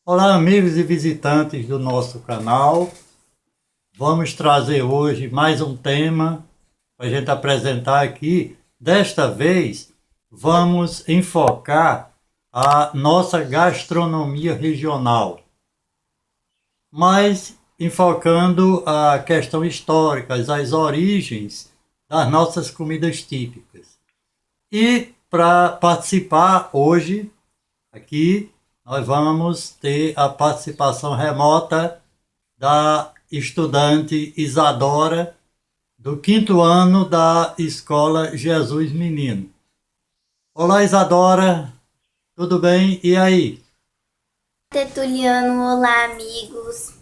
Olá, amigos e visitantes do nosso canal. Vamos trazer hoje mais um tema para a gente apresentar aqui. Desta vez, vamos enfocar a nossa gastronomia regional, mas enfocando a questão histórica, as origens das nossas comidas típicas. E para participar hoje, aqui, nós vamos ter a participação remota da estudante Isadora, do quinto ano da Escola Jesus Menino. Olá, Isadora, tudo bem? E aí? Tertuliano, olá amigos.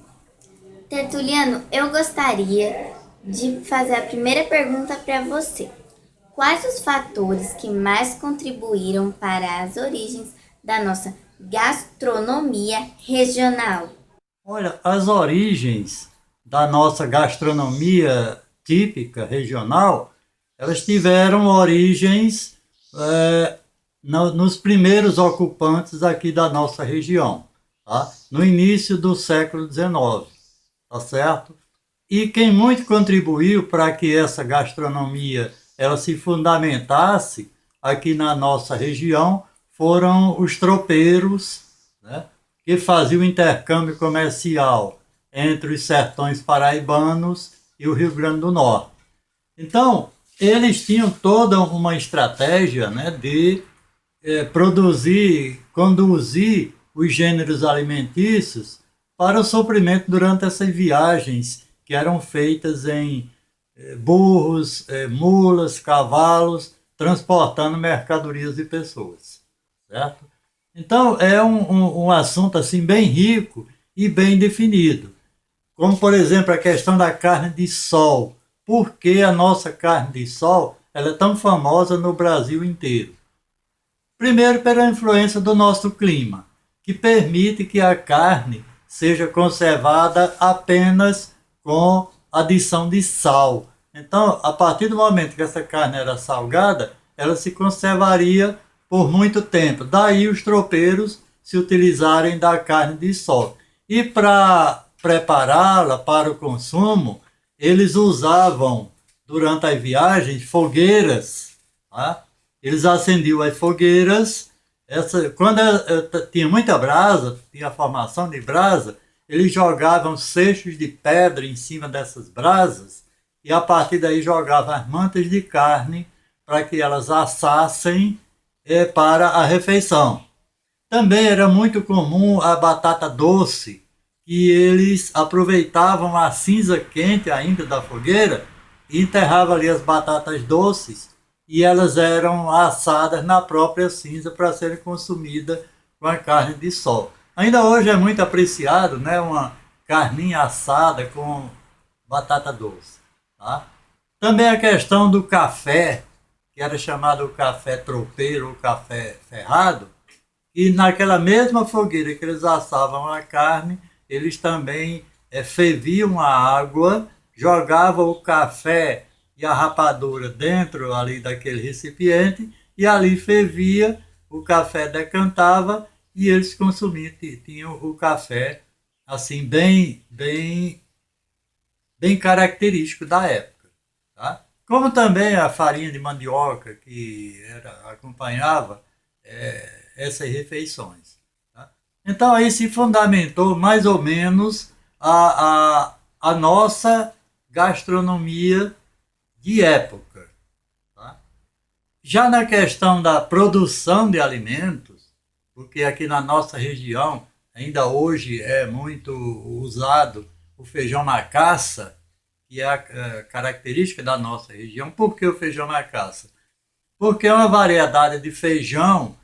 Tertuliano, eu gostaria de fazer a primeira pergunta para você. Quais os fatores que mais contribuíram para as origens da nossa gastronomia regional? Olha, as origens da nossa gastronomia típica regional, elas tiveram origens nos primeiros ocupantes aqui da nossa região, tá? No início do século XIX, tá certo? E quem muito contribuiu para que essa gastronomia ela se fundamentasse aqui na nossa região foram os tropeiros, né, que faziam intercâmbio comercial entre os sertões paraibanos e o Rio Grande do Norte. Então, eles tinham toda uma estratégia, né, de produzir, conduzir os gêneros alimentícios para o suprimento durante essas viagens que eram feitas em burros, mulas, cavalos, transportando mercadorias e pessoas, certo? Então é um assunto assim bem rico e bem definido, como por exemplo a questão da carne de sol. Por que a nossa carne de sol ela é tão famosa no Brasil inteiro? Primeiro, pela influência do nosso clima, que permite que a carne seja conservada apenas com adição de sal. Então, a partir do momento que essa carne era salgada, ela se conservaria por muito tempo. Daí os tropeiros se utilizarem da carne de sol. E para prepará-la para o consumo, eles usavam, durante as viagens, fogueiras, tá? Eles acendiam as fogueiras. Quando tinha muita brasa, tinha a formação de brasa, eles jogavam seixos de pedra em cima dessas brasas e a partir daí jogavam as mantas de carne para que elas assassem para a refeição. Também era muito comum a batata doce, que eles aproveitavam a cinza quente ainda da fogueira e enterravam ali as batatas doces e elas eram assadas na própria cinza para serem consumidas com a carne de sol. Ainda hoje é muito apreciado, né, uma carninha assada com batata doce. Tá? Também a questão do café, que era chamado café tropeiro ou café ferrado, e naquela mesma fogueira que eles assavam a carne, eles também ferviam a água, jogavam o café e a rapadura dentro ali daquele recipiente e ali fervia, o café decantava e eles consumiam, tinham o café assim bem característico da época. Tá? Como também a farinha de mandioca que acompanhava essas refeições. Tá? Então aí se fundamentou mais ou menos a nossa gastronomia de época. Tá? Já na questão da produção de alimentos, porque aqui na nossa região ainda hoje é muito usado o feijão macaça, que é a característica da nossa região. Por que o feijão macaça? Porque é uma variedade de feijão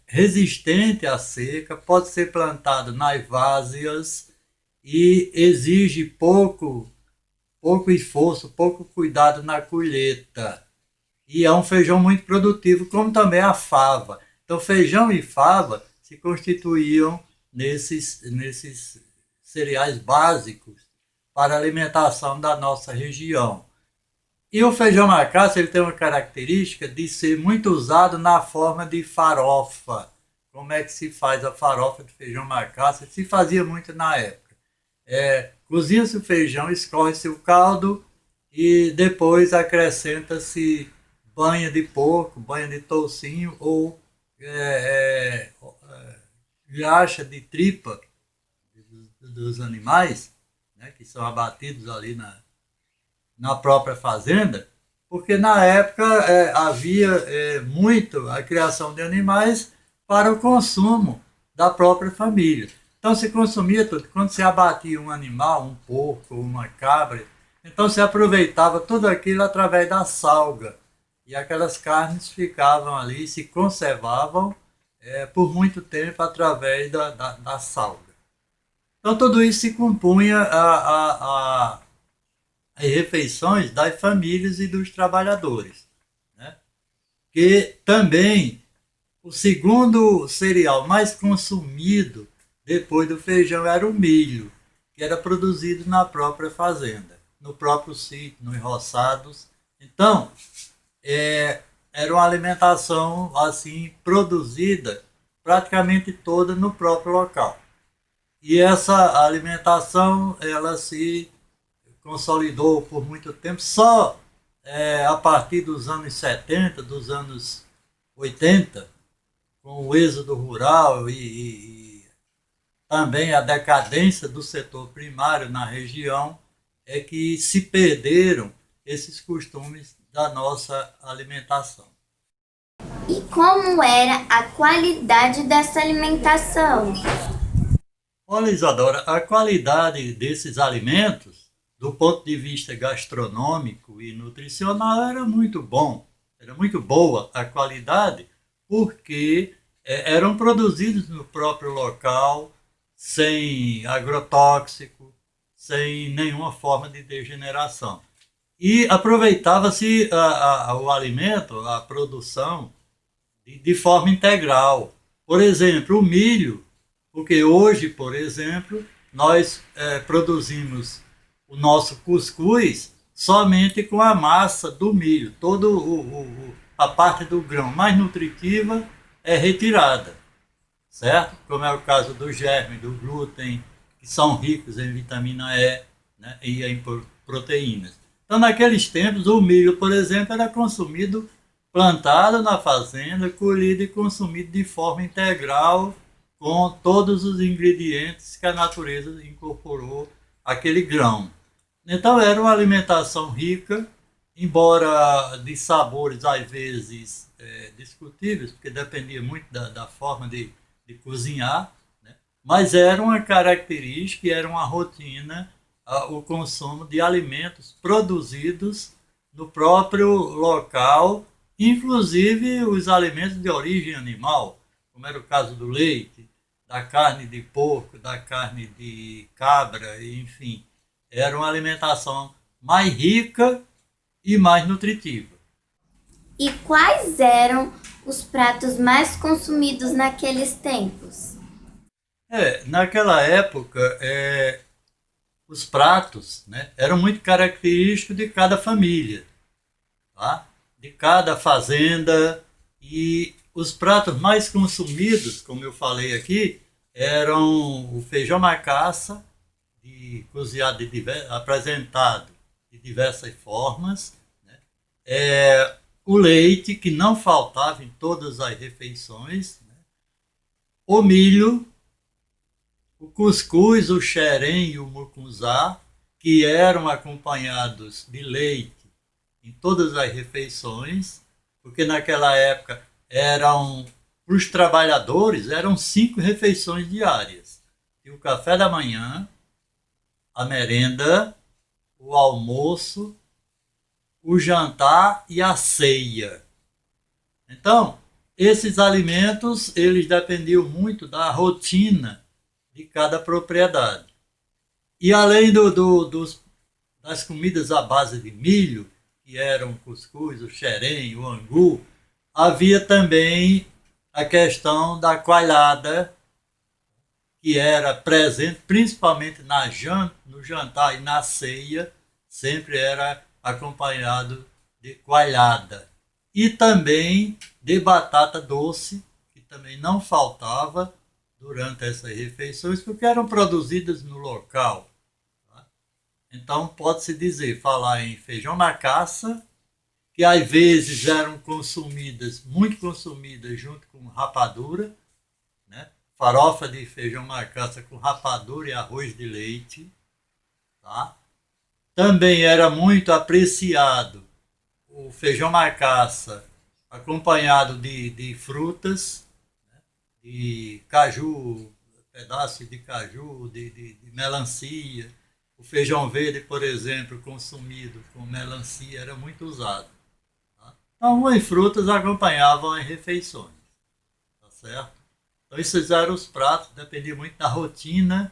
resistente à seca, pode ser plantado nas várzeas e exige pouco esforço, pouco cuidado na colheita. E é um feijão muito produtivo, como também a fava. Então, feijão e fava se constituíam nesses cereais básicos para a alimentação da nossa região. E o feijão macaça ele tem uma característica de ser muito usado na forma de farofa, como é que se faz a farofa de feijão macaça, se fazia muito na época. Cozinha-se o feijão, escorre-se o caldo e depois acrescenta-se banha de porco, banha de toucinho ou graxa de tripa dos animais, né, que são abatidos ali na própria fazenda, porque na época havia muito a criação de animais para o consumo da própria família. Então se consumia tudo. Quando se abatia um animal, um porco, uma cabra, então se aproveitava tudo aquilo através da salga. E aquelas carnes ficavam ali, se conservavam por muito tempo através da salga. Então tudo isso se compunha as refeições das famílias e dos trabalhadores, né? Que também o segundo cereal mais consumido depois do feijão era o milho, que era produzido na própria fazenda, no próprio sítio, nos roçados. Então, era uma alimentação assim produzida praticamente toda no próprio local. E essa alimentação ela se consolidou por muito tempo, só a partir dos anos 70, dos anos 80, com o êxodo rural e também a decadência do setor primário na região, é que se perderam esses costumes da nossa alimentação. E como era a qualidade dessa alimentação? Olha, Isadora, a qualidade desses alimentos, do ponto de vista gastronômico e nutricional, era muito bom. Era muito boa a qualidade, porque eram produzidos no próprio local, sem agrotóxico, sem nenhuma forma de degeneração. E aproveitava-se o alimento, a produção, de forma integral. Por exemplo, o milho, porque hoje, por exemplo, nós produzimos o nosso cuscuz somente com a massa do milho. Toda a parte do grão mais nutritiva é retirada, certo? Como é o caso do germe, do glúten, que são ricos em vitamina E, né, e em proteínas. Então, naqueles tempos, o milho, por exemplo, era consumido plantado na fazenda, colhido e consumido de forma integral, com todos os ingredientes que a natureza incorporou àquele grão. Então, era uma alimentação rica, embora de sabores, às vezes, discutíveis, porque dependia muito da forma de cozinhar, né? Mas era uma característica e era uma rotina o consumo de alimentos produzidos no próprio local, inclusive os alimentos de origem animal, como era o caso do leite, da carne de porco, da carne de cabra, enfim. Era uma alimentação mais rica e mais nutritiva. E quais eram os pratos mais consumidos naqueles tempos? Naquela época, os pratos, né, eram muito característicos de cada família, tá? De cada fazenda, e os pratos mais consumidos, como eu falei aqui, eram o feijão macaça, cozinhado apresentado de diversas formas, né? O leite, que não faltava em todas as refeições, né? O milho, o cuscuz, o xerém e o mucunzá, que eram acompanhados de leite em todas as refeições, porque naquela época para os trabalhadores, eram 5 refeições diárias. E o café da manhã, a merenda, o almoço, o jantar e a ceia. Então, esses alimentos, eles dependiam muito da rotina de cada propriedade. E além das comidas à base de milho, que eram o cuscuz, o xerém, o angu, havia também a questão da coalhada, que era presente principalmente no jantar e na ceia, sempre era acompanhado de coalhada. E também de batata doce, que também não faltava durante essas refeições, porque eram produzidas no local. Tá? Então, pode-se dizer, falar em feijão macaça, que às vezes eram consumidas, muito consumidas junto com rapadura, né? Farofa de feijão macaça com rapadura e arroz de leite. Tá? Também era muito apreciado o feijão macaça acompanhado de frutas, né? De caju, pedaços de caju, de melancia. O feijão verde, por exemplo, consumido com melancia, era muito usado. Tá? Então, as frutas acompanhavam as refeições. Tá certo? Então, esses eram os pratos, dependia muito da rotina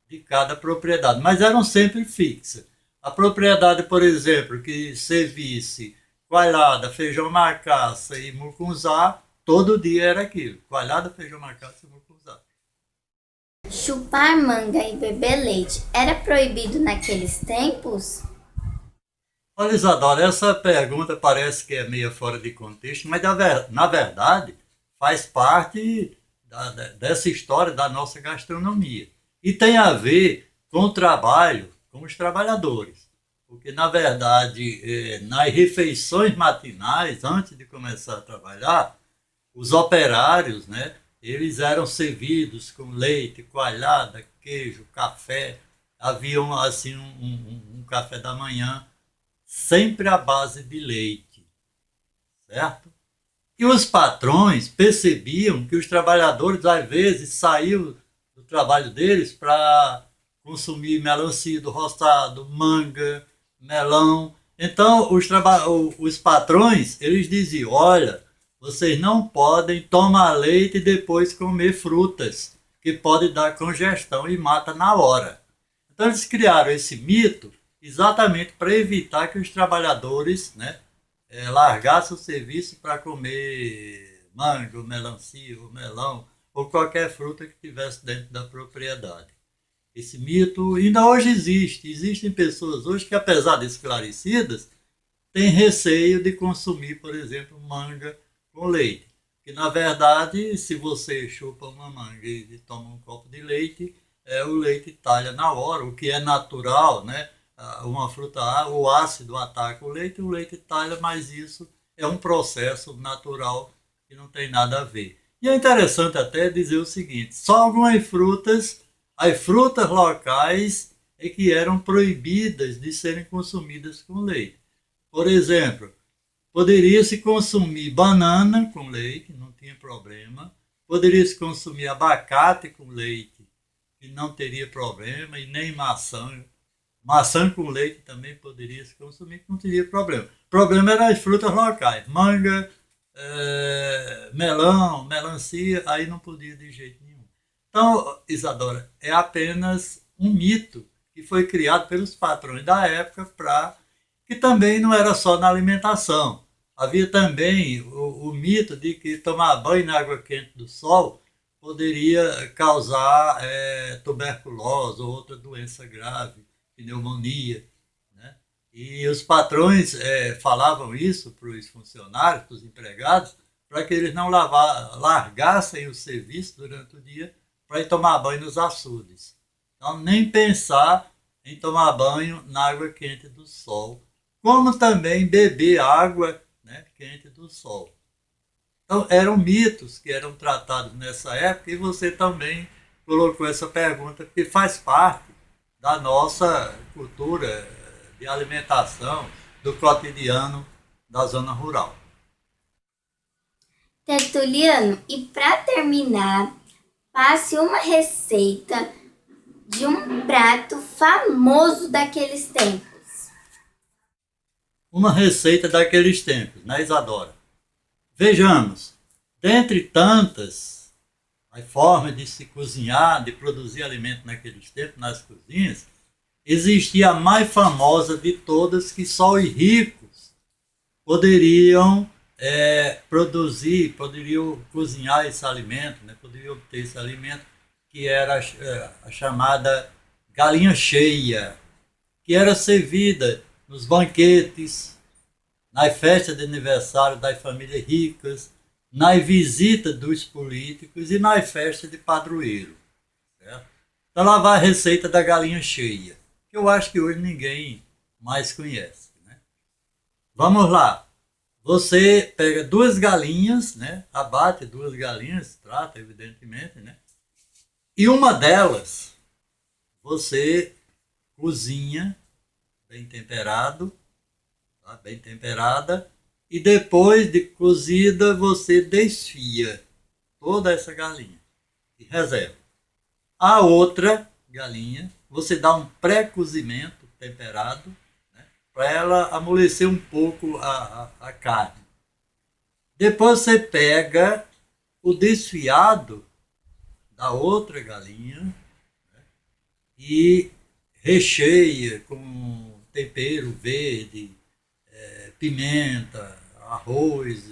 de cada propriedade, mas eram sempre fixas. A propriedade, por exemplo, que servisse coalhada, feijão macaça e mucunzá, todo dia era aquilo. Coalhada, feijão macaça e mucunzá. Chupar manga e beber leite era proibido naqueles tempos? Olha, Isadora, essa pergunta parece que é meio fora de contexto, mas na verdade faz parte dessa história da nossa gastronomia. E tem a ver com o trabalho, com os trabalhadores. Porque, na verdade, nas refeições matinais, antes de começar a trabalhar, os operários, né, eles eram servidos com leite, coalhada, queijo, café. Havia assim, um café da manhã sempre à base de leite, certo? E os patrões percebiam que os trabalhadores, às vezes, saíam do trabalho deles para consumir melancia do roçado, manga, melão. Então, os patrões, eles diziam, olha, vocês não podem tomar leite e depois comer frutas, que pode dar congestão e mata na hora. Então, eles criaram esse mito exatamente para evitar que os trabalhadores, né, largassem o serviço para comer manga, melancia, melão, ou qualquer fruta que tivesse dentro da propriedade. Esse mito ainda hoje existe. Existem pessoas hoje que, apesar de esclarecidas, têm receio de consumir, por exemplo, manga com leite. Que, na verdade, se você chupa uma manga e toma um copo de leite, o leite talha na hora, o que é natural, né? Uma fruta, o ácido ataca o leite talha, mas isso é um processo natural que não tem nada a ver. E é interessante até dizer o seguinte, só algumas frutas, as frutas locais é que eram proibidas de serem consumidas com leite. Por exemplo, poderia-se consumir banana com leite, não tinha problema. Poderia-se consumir abacate com leite, que não teria problema, e nem maçã. Maçã com leite também poderia se consumir, que não teria problema. O problema eram as frutas locais, manga, melão, melancia, aí não podia de jeito nenhum. Então, Isadora, é apenas um mito que foi criado pelos patrões da época que também não era só na alimentação. Havia também o mito de que tomar banho na água quente do sol poderia causar tuberculose ou outra doença grave, pneumonia. Né? E os patrões falavam isso para os funcionários, para os empregados, para que eles não largassem o serviço durante o dia para ir tomar banho nos açudes. Então, nem pensar em tomar banho na água quente do sol, como também beber água, né, quente do sol. Então, eram mitos que eram tratados nessa época e você também colocou essa pergunta, que faz parte da nossa cultura de alimentação, do cotidiano da zona rural. Tertuliano, e para terminar, passe uma receita de um prato famoso daqueles tempos. Uma receita daqueles tempos, né, Isadora? Vejamos, dentre tantas as formas de se cozinhar, de produzir alimento naqueles tempos, nas cozinhas, existia a mais famosa de todas, que só os ricos poderiam produzir, poderiam cozinhar esse alimento, né? Poderiam obter esse alimento, que era a chamada galinha cheia, que era servida nos banquetes, nas festas de aniversário das famílias ricas, nas visitas dos políticos e nas festas de padroeiro. Certo? Então lá vai a receita da galinha cheia, que eu acho que hoje ninguém mais conhece. Né? Vamos lá. Você pega 2 galinhas, né? Abate 2 galinhas, trata evidentemente, né? E uma delas você cozinha bem temperado, tá? Bem temperada, e depois de cozida você desfia toda essa galinha e reserva. A outra galinha você dá um pré-cozimento temperado, né? Para ela amolecer um pouco a carne. Depois você pega o desfiado da outra galinha, né? E recheia com tempero verde, pimenta, arroz,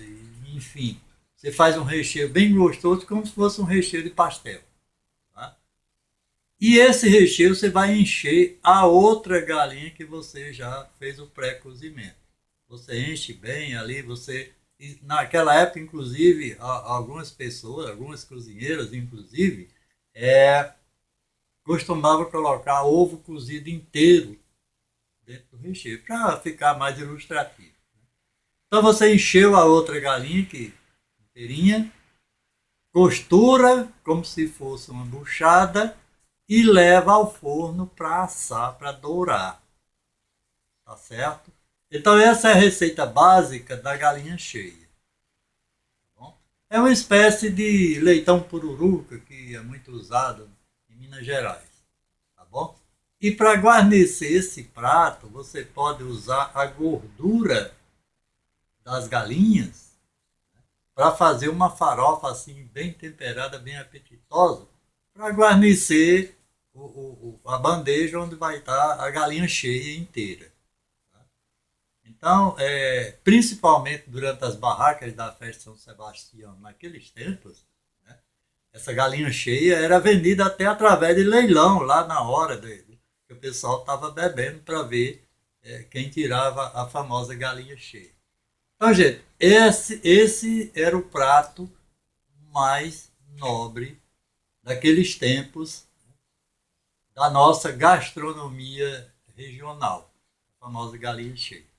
enfim. Você faz um recheio bem gostoso, como se fosse um recheio de pastel. Tá? E esse recheio você vai encher a outra galinha que você já fez o pré-cozimento. Você enche bem ali, você... Naquela época, inclusive, algumas pessoas, algumas cozinheiras, inclusive, costumavam colocar ovo cozido inteiro dentro do recheio, para ficar mais ilustrativo. Então você encheu a outra galinha que inteirinha, costura como se fosse uma buchada e leva ao forno para assar, para dourar. Tá certo? Então essa é a receita básica da galinha cheia. Tá bom? É uma espécie de leitão pururuca que é muito usado em Minas Gerais. Tá bom? E para guarnecer esse prato, você pode usar a gordura das galinhas para fazer uma farofa assim bem temperada, bem apetitosa, para guarnecer a bandeja onde vai estar a galinha cheia inteira. Então, principalmente durante as barracas da festa de São Sebastião, naqueles tempos, né, essa galinha cheia era vendida até através de leilão, lá na hora que o pessoal estava bebendo para ver quem tirava a famosa galinha cheia. Então, gente, esse era o prato mais nobre daqueles tempos da nossa gastronomia regional, a famosa galinha cheia.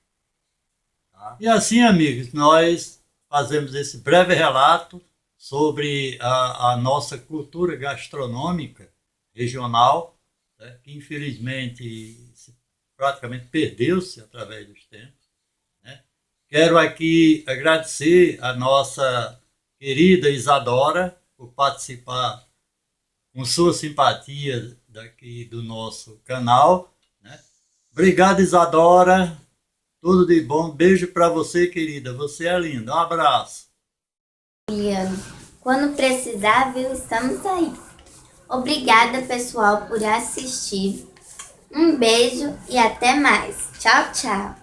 Tá? E assim, amigos, nós fazemos esse breve relato sobre a nossa cultura gastronômica regional, né, que infelizmente praticamente perdeu-se através dos tempos. Quero aqui agradecer a nossa querida Isadora por participar com sua simpatia daqui do nosso canal. Né? Obrigado, Isadora. Tudo de bom. Beijo para você, querida. Você é linda. Um abraço. Juliano, quando precisar, viu, estamos aí. Obrigada, pessoal, por assistir. Um beijo e até mais. Tchau, tchau.